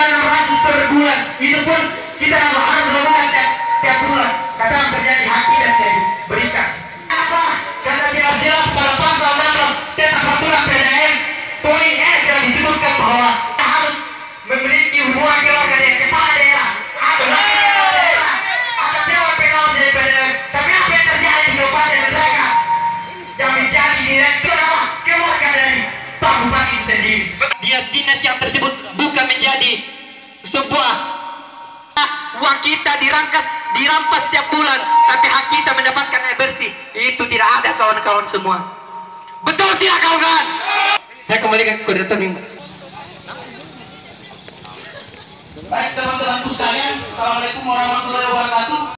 600 per bulan. Itu pun kita harus lakukan tiap bulan. Kadang terjadi hak tidak diberikan. Apa? Karena jelas-jelas pada pasal 16 tentang peraturan PDN poin E telah disebutkan bahwa kita harus memiliki hubungan keluarga dengan kepala daerah atau dewan pengawas dari PDN. Tapi apa yang terjadi di kabupaten mereka yang menjadi direktur adalah keluarga dari Pak Bupati itu sendiri. Dinas yang tersebut bukan menjadi sebuah uang kita dirampas setiap bulan, tapi hak kita mendapatkan air bersih itu tidak ada, kawan-kawan semua. Betul tidak, kawan-kawan? Saya kembalikan ke koordinator minggu. Baik teman-temanku sekalian, assalamualaikum warahmatullahi wabarakatuh.